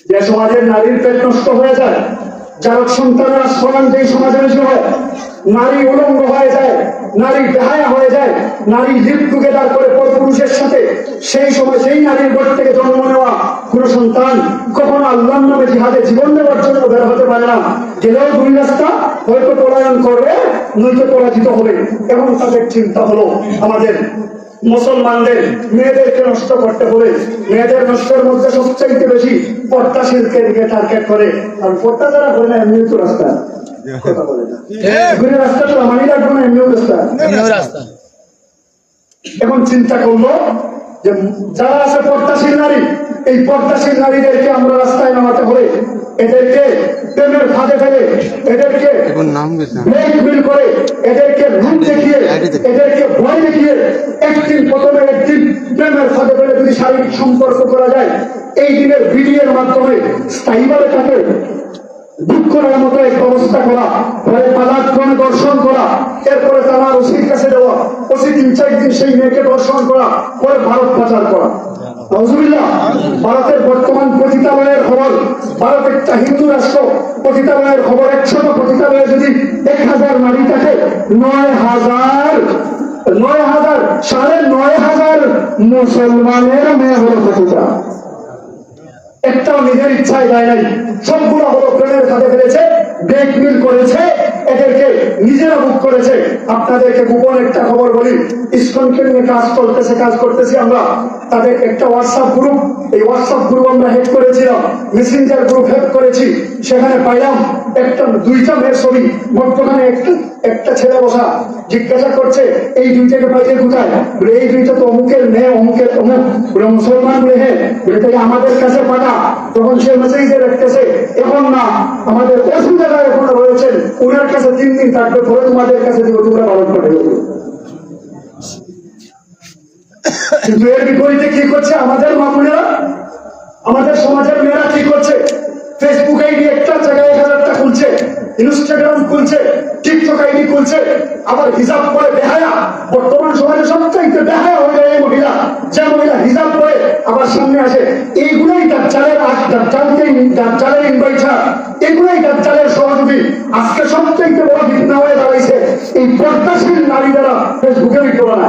যে সমাজের নারীর পেট নষ্ট হয়ে যায়, যার সন্তানের আস্ফলন যেই সমাজে বেশি হয়, নারী উলঙ্গ হয়ে যায়, নারী বেহায়া হয়ে যায়, নারী লিভ টুগেদার করে পরপুরুষের সাথে, সেই সময় সেই নারীর ঘর থেকে জন্ম নেওয়া কোন সন্তান কখনো আল্লাহর নামে জিহাদে জীবন দেওয়ার জন্য বের হতে পারে না। গেলেও দুই রাস্তা, হয়তো পলায়ন করবে, নয়তো পরাজিত হবে। এবং তাদের চিন্তা হলো আমাদের মুসলমানদের মেয়েদেরকে নষ্ট করতে হলে মেয়েদের নষ্টের মধ্যে সবচাইতে বেশি পর্দাশীলকে দিকে টার্গেট করে। আর পর্দা যারা করে না এমনি তো রাস্তা কথা বলে না, রাস্তা তো আমারই লাগবে না, এমনিও রাস্তা। এখন চিন্তা করলো যে যারা আছে পর্দাশীল নারী, এই পর্দাশীল নারীদেরকে আমরা রাস্তায় নামাতে হলে এদেরকে প্রেমের ফাঁদে ফেলে, এদেরকে ব্ল্যাকমেল করে, এদেরকে রূপ দেখিয়ে, এদেরকে ভয় দেখিয়ে একদিন প্রথমে একদিন প্রেমের ফাঁদে ফেলে যদি শারীরিক সম্পর্ক করা যায়, এই দিনের ভিডিওর মাধ্যমে স্থায়ীভাবে তাকে দুঃখ করার মতো এক ব্যবস্থা করা, পরে পালাক্রমে দর্শন করা, এরপরে তার ওসির কাছে দেওয়া, ওসি 3-4 দিন সেই মেয়েকে দর্শন করা, পরে ভারত পাচার করা। ভারতের বর্তমান পতিতালয়ের খবর, ভারত একটা হিন্দু রাষ্ট্র, পতিতালয়ের খবর 100 পতিতালয়ে যদি 1000 নারী থাকে, 9,000 মুসলমানের মেয়ে হলো পতিতা। একটাও নিজের ইচ্ছায় দেয় নাই, সবগুলো হলো প্রেমের ফাঁদে ফেলেছে, ব্ল্যাকমেল করেছে, এদেরকে নিজেরা বুক করেছে। আপনাদেরকে গোপন একটা খবর বলি, ইসকনকে নিয়ে কাজ করতেছি আমরা। তাদের একটা হোয়াটসঅ্যাপ গ্রুপ, এই হোয়াটসঅ্যাপ গ্রুপ আমরা হ্যাক করেছিলাম, মেসেঞ্জার গ্রুপ হ্যাক করেছি। সেখানে পাইলাম একটা 2টা মেয়ের ছবি, বর্তমানে একটা ছেলে বসা, জিজ্ঞাসা করছে এই 2টাকে পাইলে কোথায়? বলে এই 2টা তো অমুকের মেয়ে, অমুকের অমুক, বলে মুসলমান বলে হ্যাঁ, বলে তাই আমাদের কাছে পাঠা। তখন সে মেসেজে রাখতেছে এখন না, আমাদের ওষুধ জায়গায় এখন রয়েছেন, ওনার কাছে 3 দিন থাকবে, পরে তোমাদের কাছে দিব, তোমরা পালন করে দেবো। কিন্তু এর বিপরীতে কি করছে আমাদের মামুনেরা, আমাদের সমাজের মেয়েরা কি করছে? ফেসবুক আইডি একটা জায়গায় 1000টা খুলছে, ইনস্টাগ্রাম খুলছে, টিকটক আইডি খুলছে, আবার হিজাব পরে বেহায়া। বর্তমান সমাজে সবচাইতে বেহায়া হয়ে যায় এই মহিলা, যে মহিলা হিজাব পরে আবার সামনে আসে। এইগুলোই দাজ্জালের দাজ্জালের ইনভাইটার, এগুলোই দাজ্জালের সহযোগী। আজকে সবচাইতে বড় ফিতনা হয়ে দাঁড়াইছে এই পর্দাশীল নারী দ্বারা ফেসবুকের তুলনা।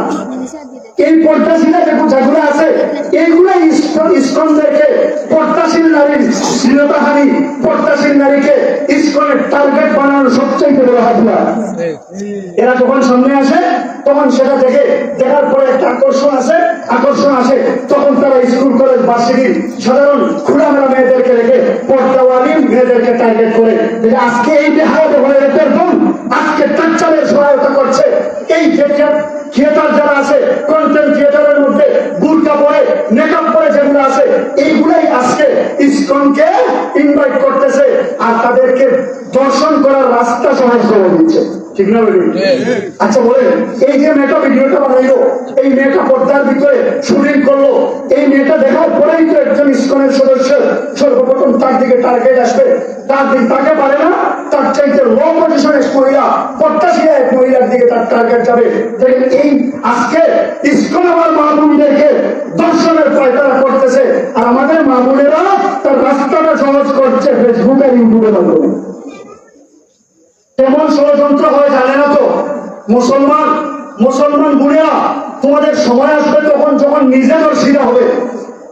এই পর্দাশীলা যেগুলো আছে, এইগুলাই ইসকনদেরকে পর্দাশীল নারীর শ্লীলতাহানি, পর্দাশীল নারীকে ইসকনের টার্গেট বানানোর সবচাইতে বড় হাতিয়ার। এরা যখন সামনে আসে তখন সেটা দেখার পরে একটা আকর্ষণ আসে, তখন তারা স্কুল কলেজ ভার্সিটি সাধারণ খোলামেলা মেয়েদেরকে রেখে পর্দাওয়ালি মেয়েদেরকে টার্গেট করে। আজকে এই বেহায়াতে হয়ে আজকে দাজ্জালের সহায়তা করছে। এই থিয়েটার যারা আছে, কন্টেন্ট থিয়েটারের মধ্যে বুরকা পরে, মেকআপ পরে যেগুলো আছে, এইগুলাই আজকে ইসকনকে ইনভাইট করতেছে আর তাদেরকে দর্শন করার রাস্তা সহজ করে দিচ্ছে। ঠিক না বলি? আচ্ছা বলেন, এই যে মেয়েটা ভিডিওটা বানাইলো, এই মেয়েটা পর্দার ভিতরে শুটিং করলো, এই মেয়েটা দেখার পরেই তো একজন ইসকনের সদস্য সর্বপ্রথম তার দিকে টার্গেট আসবে। তাকে পারে না, তার চাইতে লো পজিশনের মহিলা, পর্দাশীলা এক মহিলার দিকে তার টার্গেট যাবে। এই আজকে ইসকন আমার মা বোনদেরকে দর্শনের পায়তারা করতেছে, আর আমাদের মা বোনেরা তার রাস্তাটা সহজ করছে ফেসবুক আর ইউটিউবের মাধ্যমে। কেমন ষড়যন্ত্র হয় জানে না তো? মুসলমান বুড়িয়া, তোমাদের সময় আসবে তখন যখন নিজে দর্শিরা হবে।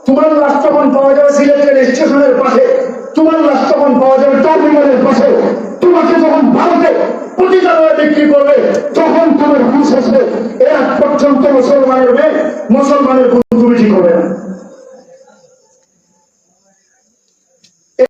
তোমার লাশ তখন পাওয়া যাবে সিলেটের স্টেশনের পাশে, তোমার লাশ তখন পাওয়া যাবে টার্মিনালের পাশে। তোমাকে যখন ভারতে পতিতালয়ে বিক্রি করবে তখন তোমার হুঁশ আসবে। এর আগ পর্যন্ত মুসলমানের